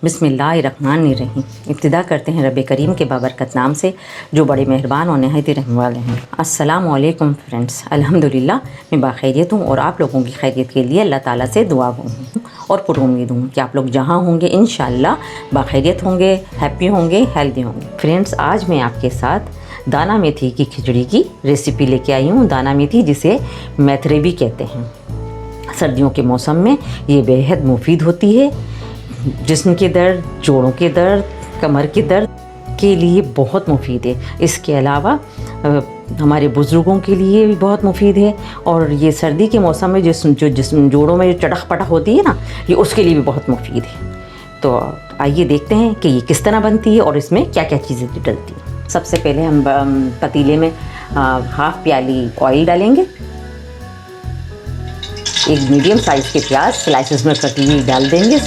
बिस्मिल्लाहिर्रहमानिर्रहीम। इब्तिदा करते हैं रब करीम के बाबरकत नाम से जो बड़े मेहरबान और नहायत रहम वाले हैं। अस्सलामु अलैकुम फ्रेंड्स, अल्हम्दुलिल्लाह मैं बाखैरियत हूँ और आप लोगों की खैरियत के लिए अल्लाह ताला से दुआ हूँ और पुरुम्मीद हूँ कि आप लोग जहाँ होंगे इंशाअल्लाह बाखैरियत होंगे, हैप्पी होंगे, हेल्दी होंगे। फ्रेंड्स, आज मैं आपके साथ दाना मेथी की खिचड़ी की रेसिपी लेके आई हूँ। दाना मेथी जिसे मेथरे भी कहते हैं, सर्दियों के मौसम में ये बेहद मुफीद होती है। जिस्म के दर्द, जोड़ों के दर्द, कमर के दर्द के लिए बहुत मुफीद है। इसके अलावा हमारे बुज़ुर्गों के लिए भी बहुत मुफीद है और ये सर्दी के मौसम में जिस्म जोड़ों में जो चटक पटक होती है ना, ये उसके लिए भी बहुत मुफीद है। तो आइए देखते हैं कि ये किस तरह बनती है और इसमें क्या क्या चीज़ें डलती हैं। सबसे पहले हम पतीले में हाफ़ प्याली ऑयल डालेंगे। एक मीडियम साइज़ के प्याज स्लाइसेस में कटी हुई डाल देंगे।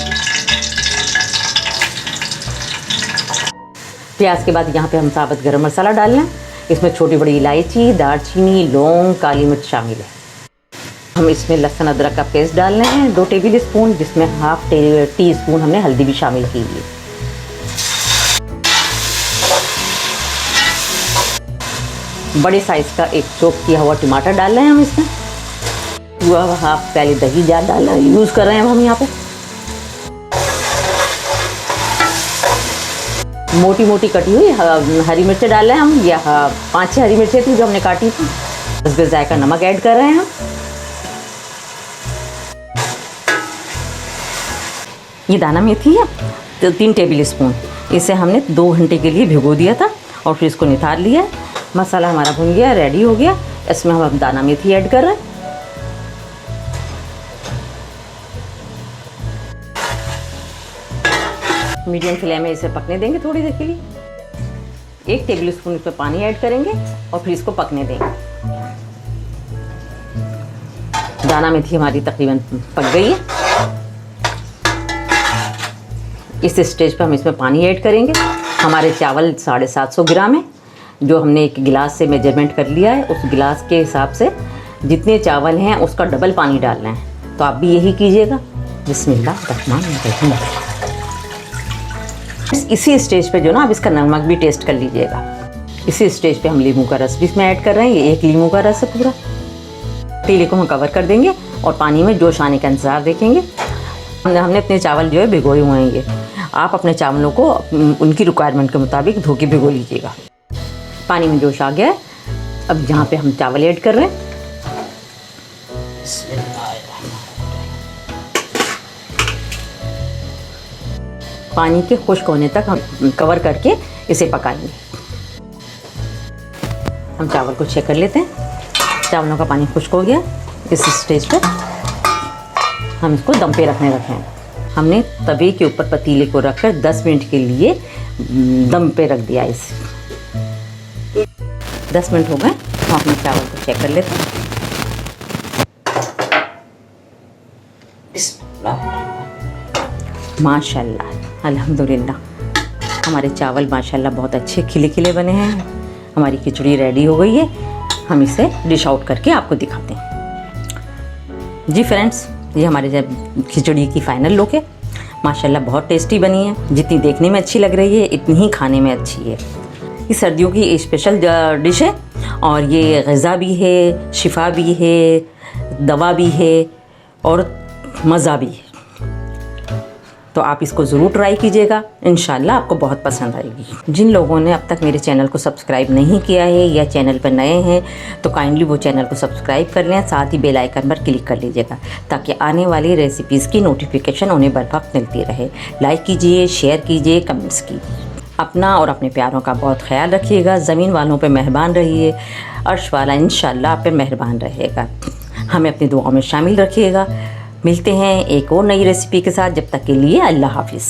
प्याज के बाद यहाँ पे हम साबुत गरम मसाला डाल लें। इसमें छोटी बड़ी इलायची, दालचीनी, लौंग, काली मिर्च शामिल है। हम इसमें लहसुन अदरक का पेस्ट डाल रहे हैं 2 टेबल स्पून, जिसमें हाफ टी स्पून हमने हल्दी भी शामिल की है। बड़े साइज़ का एक चॉप किया हुआ टमाटर डाल रहे हैं हम इसमें। हाफ प्याली दही डाल यूज़ कर रहे हैं हम यहाँ पे। मोटी मोटी कटी हुई हरी मिर्चें डाल रहे हैं हम। यह 5-6 हरी मिर्चें थी जो हमने काटी थी। इसमें जायका नमक ऐड कर रहे हैं हम। ये दाना मेथी है तो 3 टेबल स्पून। इसे हमने 2 घंटे के लिए भिगो दिया था और फिर इसको निथार लिया। मसाला हमारा भुन गया, रेडी हो गया। इसमें हम दाना मेथी ऐड कर रहे हैं। मीडियम फ्लेम में इसे पकने देंगे थोड़ी देर के लिए। 1 टेबल स्पून इस पर पानी ऐड करेंगे और फिर इसको पकने देंगे। दाना मेथी हमारी तकरीबन पक गई है। इस स्टेज पर हम इसमें पानी ऐड करेंगे। हमारे चावल 750 ग्राम है, जो हमने एक गिलास से मेजरमेंट कर लिया है। उस गिलास के हिसाब से जितने चावल हैं उसका डबल पानी डालना है, तो आप भी यही कीजिएगा। बिस्मिल्लाहिर्रहमानिर्रहीम। इसी स्टेज पे जो ना आप इसका नमक भी टेस्ट कर लीजिएगा। इसी स्टेज पे हम लीमू का रस भी इसमें ऐड कर रहे हैं। ये 1 लीमू का रस है पूरा। पतीले को हम कवर कर देंगे और पानी में जोश आने का इंतज़ार देखेंगे। हमने अपने चावल जो है भिगोए हुए हैं। ये आप अपने चावलों को उनकी रिक्वायरमेंट के मुताबिक धो के भिगो लीजिएगा। पानी में जोश आ गया है। अब जहाँ पे हम चावल ऐड कर रहे हैं, पानी के खुश्क होने तक हम कवर करके इसे पकाएंगे। हम चावल को चेक कर लेते हैं। चावलों का पानी खुश्क हो गया। इस स्टेज पर हम इसको दम पे रखने रखे हैं। हमने तवे के ऊपर पतीले को रखकर 10 मिनट के लिए दम पे रख दिया। इसे 10 मिनट हो गए। हम अपने चावल को चेक कर लेते हैं। माशाल्लाह, अल्हम्दुलिल्लाह हमारे चावल माशाल्लाह बहुत अच्छे खिले खिले बने हैं। हमारी खिचड़ी रेडी हो गई है। हम इसे डिश आउट करके आपको दिखाते हैं। जी फ्रेंड्स, ये हमारे खिचड़ी की फाइनल लुक है। माशाल्लाह बहुत टेस्टी बनी है। जितनी देखने में अच्छी लग रही है इतनी ही खाने में अच्छी है। ये सर्दियों की स्पेशल डिश है और ये ग़िज़ा भी है, शिफा भी है, दवा भी है और मज़ा भी है। तो आप इसको ज़रूर ट्राई कीजिएगा, इंशाल्लाह आपको बहुत पसंद आएगी। जिन लोगों ने अब तक मेरे चैनल को सब्सक्राइब नहीं किया है या चैनल पर नए हैं तो काइंडली वो चैनल को सब्सक्राइब कर लें। साथ ही बेल आइकन पर क्लिक कर लीजिएगा ताकि आने वाली रेसिपीज़ की नोटिफिकेशन उन्हें बर वक्त मिलती रहे। लाइक कीजिए, शेयर कीजिए, कमेंट्स कीजिए। अपना और अपने प्यारों का बहुत ख्याल रखिएगा। ज़मीन वालों पर मेहरबान रहिए, अर्श वाला इंशाल्लाह आप पर मेहरबान रहेगा। हमें अपनी दुआओं में शामिल रखिएगा। मिलते हैं एक और नई रेसिपी के साथ। जब तक के लिए अल्लाह हाफिज़।